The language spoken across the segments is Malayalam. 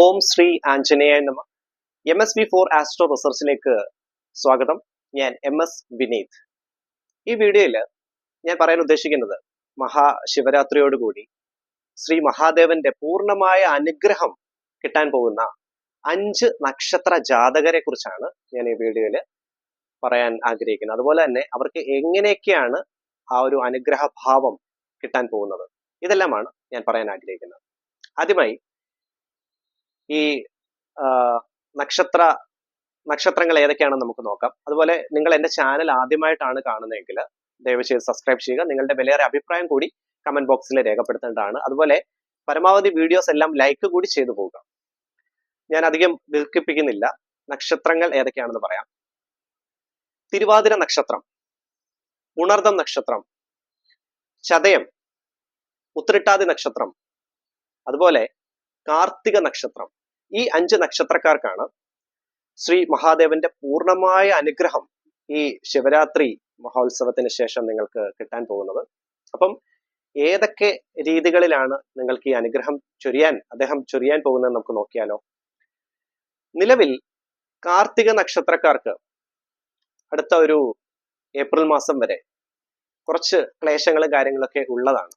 ഓം ശ്രീ ആഞ്ജനേയ നമ. MSV4 ആസ്ട്രോ റിസർച്ചിലേക്ക് സ്വാഗതം. ഞാൻ MS വിനീത്. ഈ വീഡിയോയിൽ ഞാൻ പറയാൻ ഉദ്ദേശിക്കുന്നത് മഹാശിവരാത്രിയോടുകൂടി ശ്രീ മഹാദേവന്റെ പൂർണ്ണമായ അനുഗ്രഹം കിട്ടാൻ പോകുന്ന 5 നക്ഷത്ര ജാതകരെ കുറിച്ചാണ് ഞാൻ ഈ വീഡിയോയിൽ പറയാൻ ആഗ്രഹിക്കുന്നത്. അതുപോലെ തന്നെ അവർക്ക് എങ്ങനെയൊക്കെയാണ് ആ ഒരു അനുഗ്രഹ ഭാവം കിട്ടാൻ പോകുന്നത്, ഇതെല്ലാമാണ് ഞാൻ പറയാൻ ആഗ്രഹിക്കുന്നത്. ആദ്യമായി ഈ നക്ഷത്രങ്ങൾ ഏതൊക്കെയാണെന്ന് നമുക്ക് നോക്കാം. അതുപോലെ നിങ്ങൾ എൻ്റെ ചാനൽ ആദ്യമായിട്ടാണ് കാണുന്നതെങ്കിൽ ദയവ് ചെയ്ത് സബ്സ്ക്രൈബ് ചെയ്യുക. നിങ്ങളുടെ വിലയേറിയ അഭിപ്രായം കൂടി കമന്റ് ബോക്സിൽ രേഖപ്പെടുത്തേണ്ടതാണ്. അതുപോലെ പരമാവധി വീഡിയോസ് എല്ലാം ലൈക്ക് കൂടി ചെയ്തു പോവുക. ഞാൻ അധികം ദീർഘിപ്പിക്കുന്നില്ല. നക്ഷത്രങ്ങൾ ഏതൊക്കെയാണെന്ന് പറയാം. തിരുവാതിര നക്ഷത്രം, ഉണർദം നക്ഷത്രം, ചതയം, ഉത്രട്ടാതി നക്ഷത്രം, അതുപോലെ കാർത്തിക നക്ഷത്രം. ഈ 5 നക്ഷത്രക്കാർക്കാണ് ശ്രീ മഹാദേവന്റെ പൂർണ്ണമായ അനുഗ്രഹം ഈ ശിവരാത്രി മഹോത്സവത്തിന് ശേഷം നിങ്ങൾക്ക് കിട്ടാൻ പോകുന്നത്. അപ്പം ഏതൊക്കെ രീതികളിലാണ് നിങ്ങൾക്ക് ഈ അനുഗ്രഹം അദ്ദേഹം ചൊരിയാൻ പോകുന്നത് നമുക്ക് നോക്കിയാലോ. നിലവിൽ കാർത്തിക നക്ഷത്രക്കാർക്ക് അടുത്ത ഒരു ഏപ്രിൽ മാസം വരെ കുറച്ച് ക്ലേശങ്ങളും കാര്യങ്ങളൊക്കെ ഉള്ളതാണ്.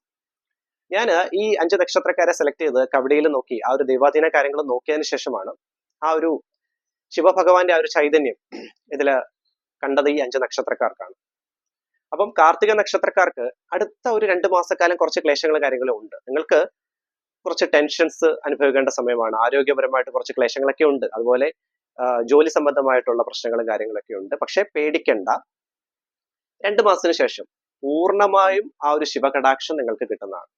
ഞാൻ ഈ 5 നക്ഷത്രക്കാരെ സെലക്ട് ചെയ്ത് കവടിയിൽ നോക്കി ആ ഒരു ദൈവാധീന കാര്യങ്ങൾ നോക്കിയതിനു ശേഷമാണ് ആ ഒരു ശിവഭഗവാന്റെ ആ ഒരു ചൈതന്യം ഇതില് കണ്ടത് ഈ 5 നക്ഷത്രക്കാർക്കാണ്. അപ്പം കാർത്തിക നക്ഷത്രക്കാർക്ക് അടുത്ത ഒരു 2 മാസക്കാലം കുറച്ച് ക്ലേശങ്ങളും കാര്യങ്ങളും ഉണ്ട്. നിങ്ങൾക്ക് കുറച്ച് ടെൻഷൻസ് അനുഭവിക്കേണ്ട സമയമാണ്. ആരോഗ്യപരമായിട്ട് കുറച്ച് ക്ലേശങ്ങളൊക്കെ ഉണ്ട്. അതുപോലെ ജോലി സംബന്ധമായിട്ടുള്ള പ്രശ്നങ്ങളും കാര്യങ്ങളൊക്കെ ഉണ്ട്. പക്ഷെ പേടിക്കണ്ട, 2 മാസത്തിന് ശേഷം പൂർണ്ണമായും ആ ഒരു ശിവകടാക്ഷം നിങ്ങൾക്ക് കിട്ടുന്നതാണ്.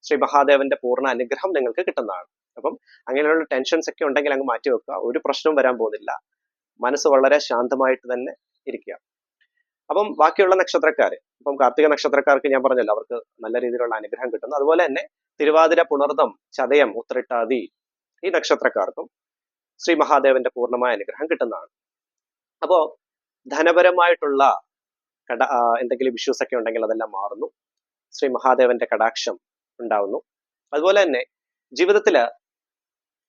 ശ്രീ മഹാദേവന്റെ പൂർണ്ണ അനുഗ്രഹം നിങ്ങൾക്ക് കിട്ടുന്നതാണ്. അപ്പം അങ്ങനെയുള്ള ടെൻഷൻസ് ഒക്കെ ഉണ്ടെങ്കിൽ അങ്ങ് മാറ്റി വെക്കുക. ഒരു പ്രശ്നവും വരാൻ പോകുന്നില്ല. മനസ്സ് വളരെ ശാന്തമായിട്ട് തന്നെ ഇരിക്കുക. അപ്പം ബാക്കിയുള്ള നക്ഷത്രക്കാര്, ഇപ്പം കാർത്തിക നക്ഷത്രക്കാർക്ക് ഞാൻ പറഞ്ഞല്ലോ, അവർക്ക് നല്ല രീതിയിലുള്ള അനുഗ്രഹം കിട്ടുന്നു. അതുപോലെ തന്നെ തിരുവാതിര, പുണർദം, ചതയം, ഉത്രട്ടാതി ഈ നക്ഷത്രക്കാർക്കും ശ്രീ മഹാദേവന്റെ പൂർണ്ണമായ അനുഗ്രഹം കിട്ടുന്നതാണ്. അപ്പോ ധനപരമായിട്ടുള്ള എന്തെങ്കിലും ഇഷ്യൂസ് ഒക്കെ ഉണ്ടെങ്കിൽ അതെല്ലാം മാറുന്നു. ശ്രീ മഹാദേവന്റെ കടാക്ഷം ഉണ്ടാവുന്നു. അതുപോലെ തന്നെ ജീവിതത്തില്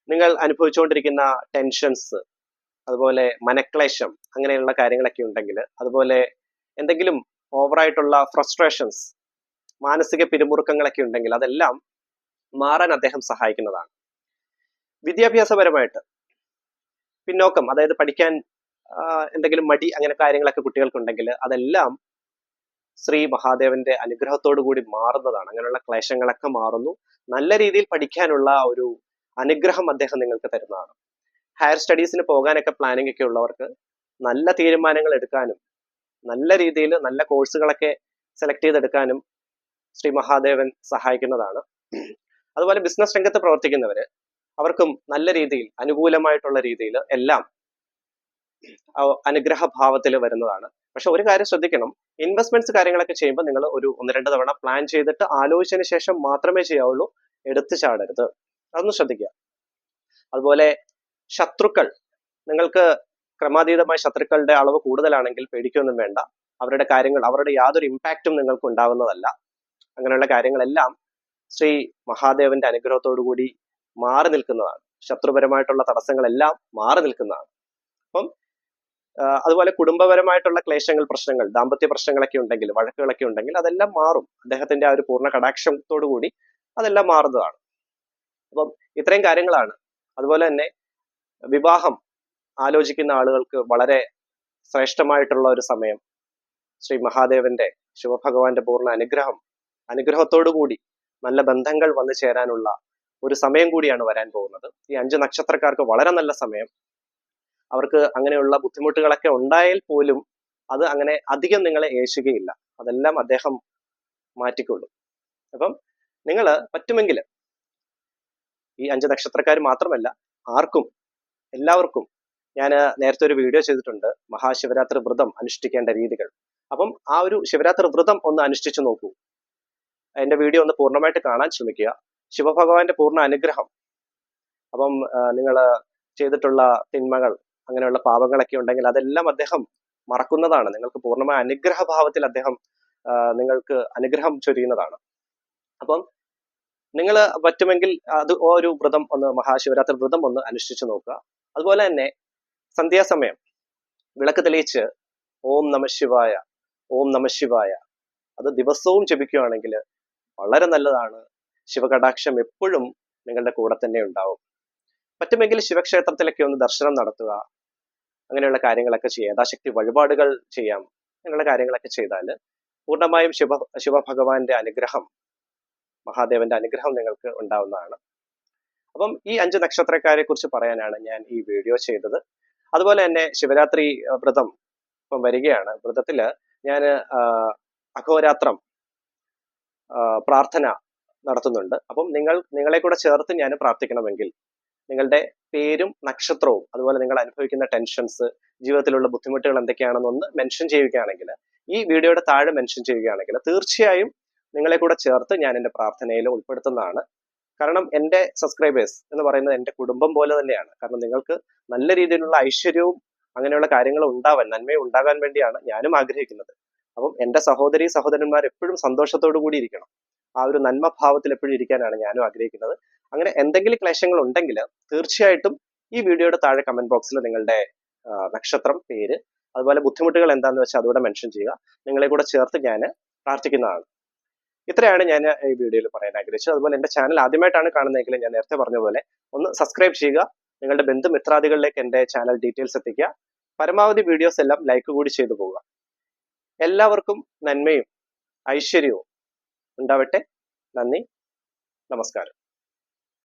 നിങ്ങൾ അനുഭവിച്ചുകൊണ്ടിരിക്കുന്ന ടെൻഷൻസ്, അതുപോലെ മനക്ലേശം, അങ്ങനെയുള്ള കാര്യങ്ങളൊക്കെ ഉണ്ടെങ്കിൽ, അതുപോലെ എന്തെങ്കിലും ഓവറായിട്ടുള്ള ഫ്രസ്ട്രേഷൻസ്, മാനസിക പിരിമുറുക്കങ്ങളൊക്കെ ഉണ്ടെങ്കിൽ അതെല്ലാം മാറാൻ അദ്ദേഹം സഹായിക്കുന്നതാണ്. വിദ്യാഭ്യാസപരമായിട്ട് പിന്നോക്കം, അതായത് പഠിക്കാൻ എന്തെങ്കിലും മടി, അങ്ങനെ കാര്യങ്ങളൊക്കെ കുട്ടികൾക്കുണ്ടെങ്കിൽ അതെല്ലാം ശ്രീ മഹാദേവന്റെ അനുഗ്രഹത്തോടു കൂടി മാറുന്നതാണ്. അങ്ങനെയുള്ള ക്ലേശങ്ങളൊക്കെ മാറുന്നു. നല്ല രീതിയിൽ പഠിക്കാനുള്ള ഒരു അനുഗ്രഹം അദ്ദേഹം നിങ്ങൾക്ക് തരുന്നതാണ്. ഹയർ സ്റ്റഡീസിന് പോകാനൊക്കെ പ്ലാനിങ് ഒക്കെ ഉള്ളവർക്ക് നല്ല തീരുമാനങ്ങൾ എടുക്കാനും നല്ല രീതിയിൽ നല്ല കോഴ്സുകളൊക്കെ സെലക്ട് ചെയ്തെടുക്കാനും ശ്രീ മഹാദേവൻ സഹായിക്കുന്നതാണ്. അതുപോലെ ബിസിനസ് രംഗത്ത് പ്രവർത്തിക്കുന്നവര്, അവർക്കും നല്ല രീതിയിൽ അനുകൂലമായിട്ടുള്ള രീതിയിൽ എല്ലാം അനുഗ്രഹ ഭാവത്തിൽ വരുന്നതാണ്. പക്ഷെ ഒരു കാര്യം ശ്രദ്ധിക്കണം, ഇൻവെസ്റ്റ്മെന്റ്സ് കാര്യങ്ങളൊക്കെ ചെയ്യുമ്പോൾ നിങ്ങൾ ഒരു 1-2 തവണ പ്ലാൻ ചെയ്തിട്ട് ആലോചിച്ചതിന് ശേഷം മാത്രമേ ചെയ്യാവുള്ളൂ. എടുത്തു ചാടരുത്, അതൊന്ന് ശ്രദ്ധിക്കുക. അതുപോലെ ശത്രുക്കൾ, നിങ്ങൾക്ക് ക്രമാതീതമായ ശത്രുക്കളുടെ അളവ് കൂടുതലാണെങ്കിൽ പേടിക്കൊന്നും വേണ്ട. അവരുടെ കാര്യങ്ങൾ, അവരുടെ യാതൊരു ഇമ്പാക്റ്റും നിങ്ങൾക്ക് ഉണ്ടാവുന്നതല്ല. അങ്ങനെയുള്ള കാര്യങ്ങളെല്ലാം ശ്രീ മഹാദേവന്റെ അനുഗ്രഹത്തോടു കൂടി മാറി നിൽക്കുന്നതാണ്. ശത്രുപരമായിട്ടുള്ള തടസ്സങ്ങളെല്ലാം മാറി നിൽക്കുന്നതാണ്. അപ്പം അതുപോലെ കുടുംബപരമായിട്ടുള്ള ക്ലേശങ്ങൾ, പ്രശ്നങ്ങൾ, ദാമ്പത്യ പ്രശ്നങ്ങളൊക്കെ ഉണ്ടെങ്കിൽ, വഴക്കുകളൊക്കെ ഉണ്ടെങ്കിൽ അതെല്ലാം മാറും. അദ്ദേഹത്തിന്റെ ആ ഒരു പൂർണ്ണ കടാക്ഷത്തോടു കൂടി അതെല്ലാം മാറുന്നതാണ്. അപ്പം ഇത്രയും കാര്യങ്ങളാണ്. അതുപോലെ തന്നെ വിവാഹം ആലോചിക്കുന്ന ആളുകൾക്ക് വളരെ ശ്രേഷ്ഠമായിട്ടുള്ള ഒരു സമയം. ശ്രീ മഹാദേവന്റെ, ശിവഭഗവാന്റെ പൂർണ്ണ അനുഗ്രഹത്തോടു കൂടി നല്ല ബന്ധങ്ങൾ വന്നു ചേരാനുള്ള ഒരു സമയം കൂടിയാണ് വരാൻ പോകുന്നത്. ഈ 5 നക്ഷത്രക്കാർക്ക് വളരെ നല്ല സമയം. അവർക്ക് അങ്ങനെയുള്ള ബുദ്ധിമുട്ടുകളൊക്കെ ഉണ്ടായാൽ പോലും അത് അങ്ങനെ അധികം നിങ്ങളെ ഏശുകയില്ല. അതെല്ലാം അദ്ദേഹം മാറ്റിക്കൊള്ളും. അപ്പം നിങ്ങൾ പറ്റുമെങ്കിൽ ഈ 5 നക്ഷത്രക്കാർ മാത്രമല്ല, ആർക്കും, എല്ലാവർക്കും ഞാൻ നേരത്തെ ഒരു വീഡിയോ ചെയ്തിട്ടുണ്ട്, മഹാശിവരാത്രി വ്രതം അനുഷ്ഠിക്കേണ്ട രീതികൾ. അപ്പം ആ ഒരു ശിവരാത്രി വ്രതം ഒന്ന് അനുഷ്ഠിച്ചു നോക്കൂ. എന്റെ വീഡിയോ ഒന്ന് പൂർണ്ണമായിട്ട് കാണാൻ ശ്രമിക്കുക. ശിവഭഗവാന്റെ പൂർണ്ണ അനുഗ്രഹം. അപ്പം നിങ്ങൾ ചെയ്തിട്ടുള്ള തിന്മകൾ, അങ്ങനെയുള്ള പാപങ്ങളൊക്കെ ഉണ്ടെങ്കിൽ അതെല്ലാം അദ്ദേഹം മറക്കുന്നതാണ്. നിങ്ങൾക്ക് പൂർണ്ണമായ അനുഗ്രഹഭാവത്തിൽ അദ്ദേഹം നിങ്ങൾക്ക് അനുഗ്രഹം ചൊരിയുന്നതാണ്. അപ്പം നിങ്ങൾ പറ്റുമെങ്കിൽ അത് ഒരു വ്രതം ഒന്ന് മഹാശിവരാത്രി വ്രതം ഒന്ന് അനുഷ്ഠിച്ചു നോക്കുക. അതുപോലെ തന്നെ സന്ധ്യാസമയം വിളക്ക് തെളിയിച്ച് ഓം നമ ശിവായ, ഓം നമ ശിവായ അത് ദിവസവും ജപിക്കുകയാണെങ്കിൽ വളരെ നല്ലതാണ്. ശിവകടാക്ഷം എപ്പോഴും നിങ്ങളുടെ കൂടെ തന്നെ ഉണ്ടാവും. പറ്റുമെങ്കിൽ ശിവക്ഷേത്രത്തിലൊക്കെ ഒന്ന് ദർശനം നടത്തുക, അങ്ങനെയുള്ള കാര്യങ്ങളൊക്കെ ചെയ്യുക. യഥാശക്തി വഴിപാടുകൾ ചെയ്യാം. അങ്ങനെയുള്ള കാര്യങ്ങളൊക്കെ ചെയ്താൽ പൂർണ്ണമായും ശിവഭഗവാന്റെ അനുഗ്രഹം, മഹാദേവന്റെ അനുഗ്രഹം നിങ്ങൾക്ക് ഉണ്ടാവുന്നതാണ്. അപ്പം ഈ 5 നക്ഷത്രക്കാരെ കുറിച്ച് പറയാനാണ് ഞാൻ ഈ വീഡിയോ ചെയ്തത്. അതുപോലെ തന്നെ ശിവരാത്രി വ്രതം ഇപ്പം വരികയാണ്. വ്രതത്തില് ഞാൻ അഹോരാത്രം പ്രാർത്ഥന നടത്തുന്നുണ്ട്. അപ്പം നിങ്ങളെ കൂടെ ചേർത്ത് ഞാൻ പ്രാർത്ഥിക്കണമെങ്കിൽ നിങ്ങളുടെ പേരും നക്ഷത്രവും അതുപോലെ നിങ്ങൾ അനുഭവിക്കുന്ന ടെൻഷൻസ്, ജീവിതത്തിലുള്ള ബുദ്ധിമുട്ടുകൾ എന്തൊക്കെയാണെന്നൊന്ന് മെൻഷൻ ചെയ്യുകയാണെങ്കിൽ, ഈ വീഡിയോയുടെ താഴെ മെൻഷൻ ചെയ്യുകയാണെങ്കിൽ തീർച്ചയായും നിങ്ങളെ കൂടെ ചേർത്ത് ഞാൻ എൻ്റെ പ്രാർത്ഥനയിൽ ഉൾപ്പെടുത്തുന്നതാണ്. കാരണം എൻ്റെ സബ്സ്ക്രൈബേഴ്സ് എന്ന് പറയുന്നത് എൻ്റെ കുടുംബം പോലെ തന്നെയാണ്. കാരണം നിങ്ങൾക്ക് നല്ല രീതിയിലുള്ള ഐശ്വര്യവും അങ്ങനെയുള്ള കാര്യങ്ങൾ ഉണ്ടാവാൻ, നന്മയും ഉണ്ടാകാൻ വേണ്ടിയാണ് ഞാനും ആഗ്രഹിക്കുന്നത്. അപ്പം എൻ്റെ സഹോദരി സഹോദരന്മാർ എപ്പോഴും സന്തോഷത്തോടു കൂടി ഇരിക്കണം. ആ ഒരു നന്മ ഭാവത്തിൽ എപ്പോഴും ഇരിക്കാനാണ് ഞാനും ആഗ്രഹിക്കുന്നത്. അങ്ങനെ എന്തെങ്കിലും ക്ലേശങ്ങൾ ഉണ്ടെങ്കിൽ തീർച്ചയായിട്ടും ഈ വീഡിയോയുടെ താഴെ കമന്റ് ബോക്സിൽ നിങ്ങളുടെ നക്ഷത്രം, പേര്, അതുപോലെ ബുദ്ധിമുട്ടുകൾ എന്താണെന്ന് വെച്ചാൽ അതുകൂടെ മെൻഷൻ ചെയ്യുക. നിങ്ങളെ കൂടെ ചേർത്ത് ഞാൻ പ്രാർത്ഥിക്കുന്നതാണ്. ഇത്രയാണ് ഞാൻ ഈ വീഡിയോയിൽ പറയാൻ ആഗ്രഹിച്ചത്. അതുപോലെ എൻ്റെ ചാനൽ ആദ്യമായിട്ടാണ് കാണുന്നതെങ്കിൽ ഞാൻ നേരത്തെ പറഞ്ഞ പോലെ ഒന്ന് സബ്സ്ക്രൈബ് ചെയ്യുക. നിങ്ങളുടെ ബന്ധുമിത്രാദികളിലേക്ക് എൻ്റെ ചാനൽ ഡീറ്റെയിൽസ് എത്തിക്കുക. പരമാവധി വീഡിയോസ് എല്ലാം ലൈക്ക് കൂടി ചെയ്തു പോവുക. എല്ലാവർക്കും നന്മയും ഐശ്വര്യവും ഉണ്ടാവട്ടെ. നന്ദി, നമസ്കാരം.